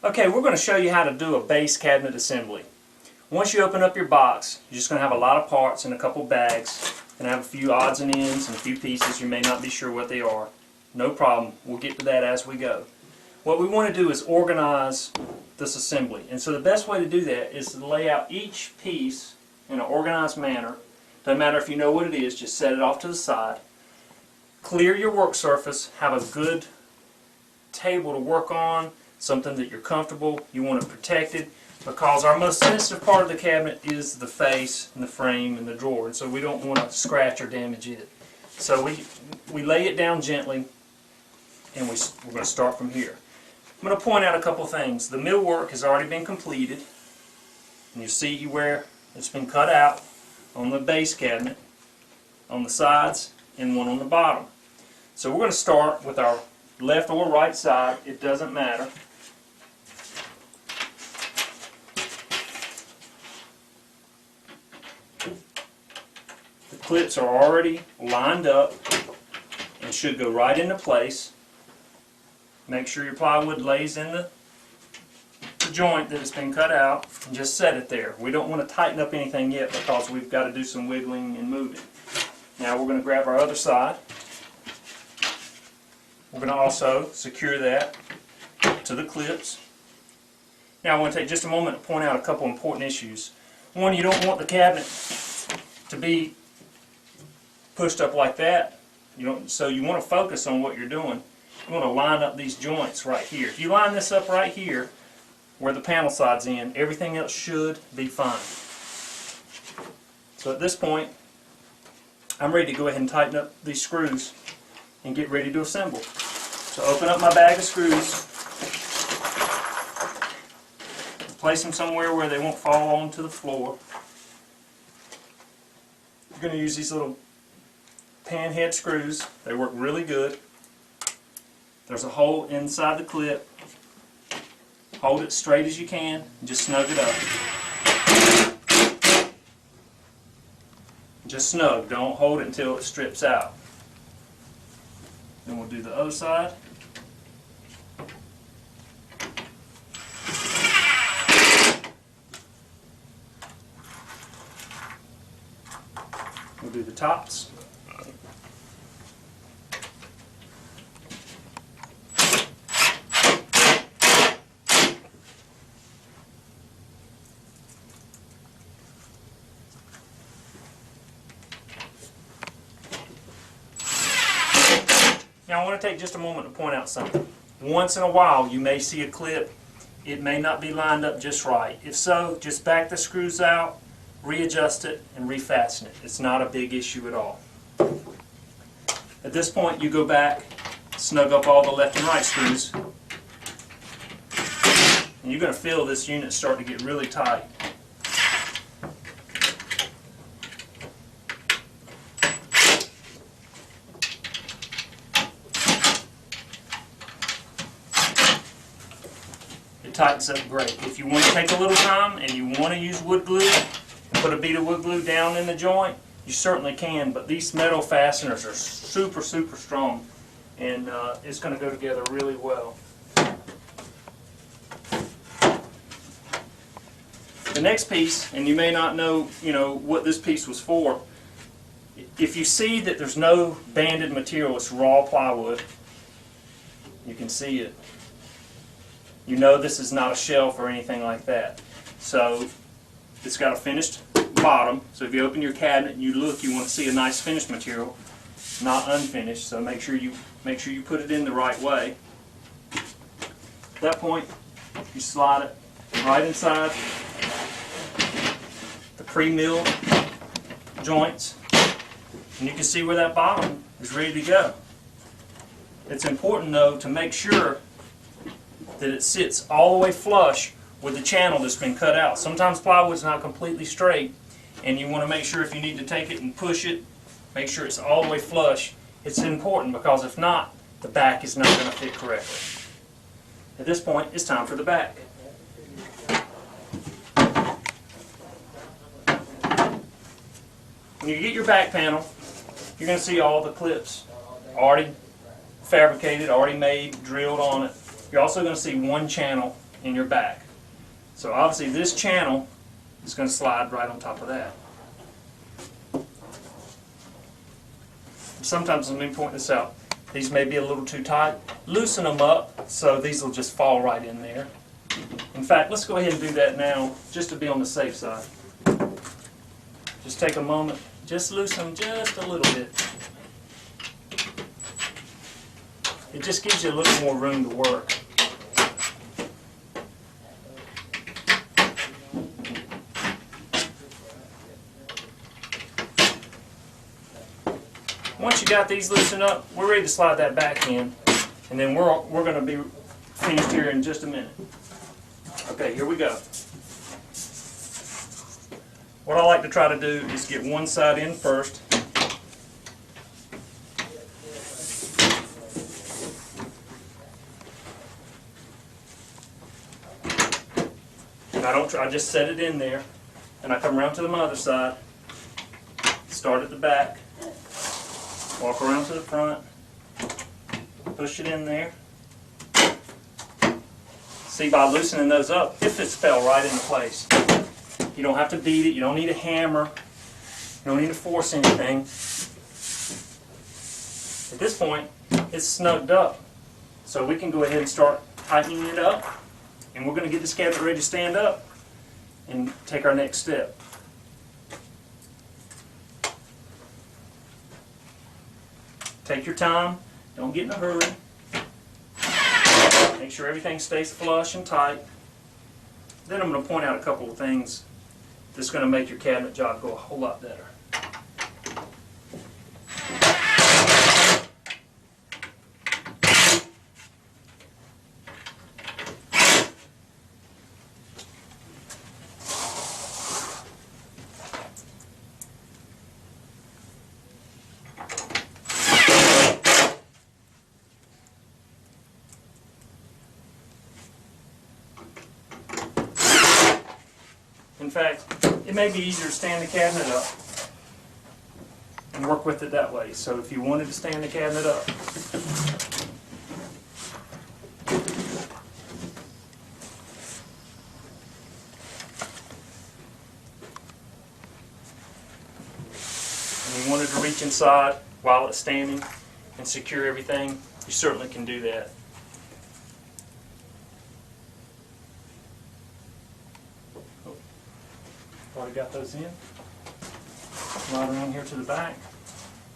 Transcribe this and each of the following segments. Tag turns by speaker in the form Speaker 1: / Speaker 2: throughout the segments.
Speaker 1: Okay, we're going to show you how to do a base cabinet assembly. Once you open up your box, you're just going to have a lot of parts in a couple bags. Going to have a few odds and ends and a few pieces. You may not be sure what they are. No problem. We'll get to that as we go. What we want to do is organize this assembly. And so the best way to do that is to lay out each piece in an organized manner. Doesn't matter if you know what it is, just set it off to the side. Clear your work surface. Have a good table to work on. Something that you're comfortable, you want it protected, because our most sensitive part of the cabinet is the face and the frame and the drawer, and so we don't want to scratch or damage it. So we lay it down gently, and we're going to start from here. I'm going to point out a couple things. The millwork has already been completed, and you see where it's been cut out on the base cabinet, on the sides, and one on the bottom. So we're going to start with our left or right side, it doesn't matter. The clips are already lined up and should go right into place. Make sure your plywood lays in the joint that has been cut out and just set it there. We don't want to tighten up anything yet because we've got to do some wiggling and moving. Now we're going to grab our other side. We're going to also secure that to the clips. Now I want to take just a moment to point out a couple important issues. One, you don't want the cabinet to be pushed up like that. So you want to focus on what you're doing. You want to line up these joints right here. If you line this up right here, where the panel side's in, everything else should be fine. So at this point, I'm ready to go ahead and tighten up these screws and get ready to assemble. So open up my bag of screws, place them somewhere where they won't fall onto the floor. You're going to use these little pan head screws. They work really good. There's a hole inside the clip. Hold it straight as you can and just snug it up. Just snug, don't hold it until it strips out. Then we'll do the other side. We'll do the tops. Now I want to take just a moment to point out something. Once in a while you may see a clip, it may not be lined up just right. If so, just back the screws out, readjust it, and refasten it. It's not a big issue at all. At this point you go back, snug up all the left and right screws, and you're going to feel this unit start to get really tight. It tightens up great. If you want to take a little time and you want to use wood glue and put a bead of wood glue down in the joint, you certainly can, but these metal fasteners are super strong, and it's going to go together really well. The next piece, and you may not know, what this piece was for. If you see that there's no banded material, it's raw plywood. You can see it. You know this is not a shelf or anything like that. So it's got a finished bottom. So if you open your cabinet and you look, you want to see a nice finished material, not unfinished. So make sure you put it in the right way. At that point, you slide it right inside the pre-milled joints, and you can see where that bottom is ready to go. It's important though to make sure that it sits all the way flush with the channel that's been cut out. Sometimes plywood's not completely straight, and you want to make sure if you need to take it and push it, make sure it's all the way flush. It's important because if not, the back is not going to fit correctly. At this point, it's time for the back. When you get your back panel, you're going to see all the clips already fabricated, already made, drilled on it. You're also going to see one channel in your back. So obviously this channel is going to slide right on top of that. Sometimes, let me point this out, these may be a little too tight. Loosen them up so these will just fall right in there. In fact, let's go ahead and do that now just to be on the safe side. Just take a moment, just loosen them just a little bit. It just gives you a little more room to work. Once you got these loosened up, we're ready to slide that back in, and then we're going to be finished here in just a minute. Okay, here we go. What I like to try to do is get one side in first. And I just set it in there, and I come around to the other side, start at the back, walk around to the front, push it in there. See, by loosening those up, it fits fell right into place. You don't have to beat it, you don't need a hammer, you don't need to force anything. At this point, it's snugged up. So we can go ahead and start tightening it up, and we're going to get this cabinet ready to stand up and take our next step. Take your time, don't get in a hurry. Make sure everything stays flush and tight. Then I'm going to point out a couple of things that's going to make your cabinet job go a whole lot better. In fact, it may be easier to stand the cabinet up and work with it that way. So if you wanted to stand the cabinet up, and you wanted to reach inside while it's standing and secure everything, you certainly can do that. Already got those in. Right around here to the back.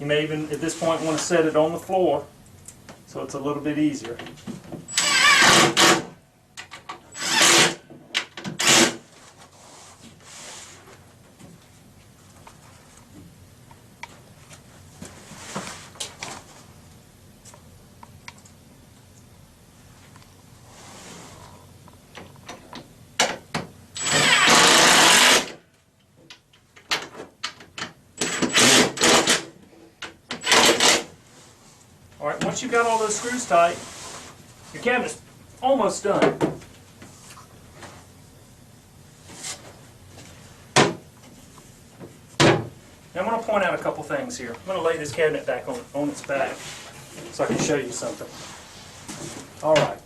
Speaker 1: You may even, at this point, want to set it on the floor so it's a little bit easier. Alright, once you've got all those screws tight, your cabinet's almost done. Now I'm going to point out a couple things here. I'm going to lay this cabinet back on its back so I can show you something. Alright,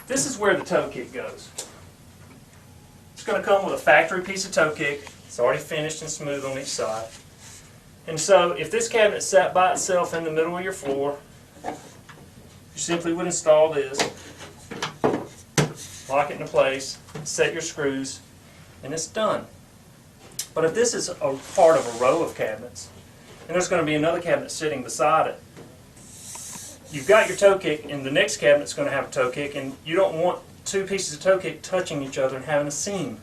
Speaker 1: this is where the toe kick goes. It's going to come with a factory piece of toe kick. It's already finished and smooth on each side. And so if this cabinet sat by itself in the middle of your floor, you simply would install this, lock it into place, set your screws, and it's done. But if this is a part of a row of cabinets, and there's going to be another cabinet sitting beside it, you've got your toe kick, and the next cabinet's going to have a toe kick, and you don't want two pieces of toe kick touching each other and having a seam.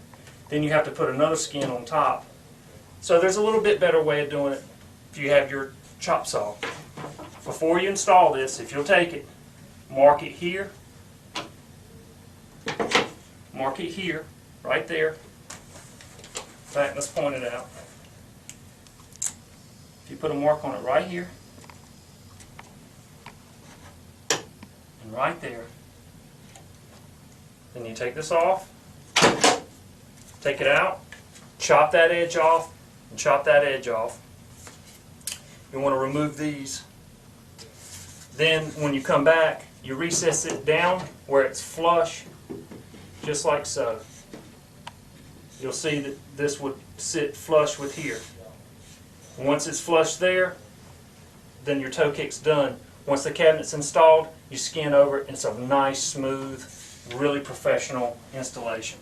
Speaker 1: Then you have to put another skin on top. So there's a little bit better way of doing it if you have your chop saw. Before you install this, if you'll take it, mark it here, right there. In fact, let's point it out. If you put a mark on it right here, and right there, then you take this off, take it out, chop that edge off, and chop that edge off. You want to remove these. Then when you come back, you recess it down where it's flush, just like so. You'll see that this would sit flush with here. Once it's flush there, then your toe kick's done. Once the cabinet's installed, you skin over it, and it's a nice, smooth, really professional installation.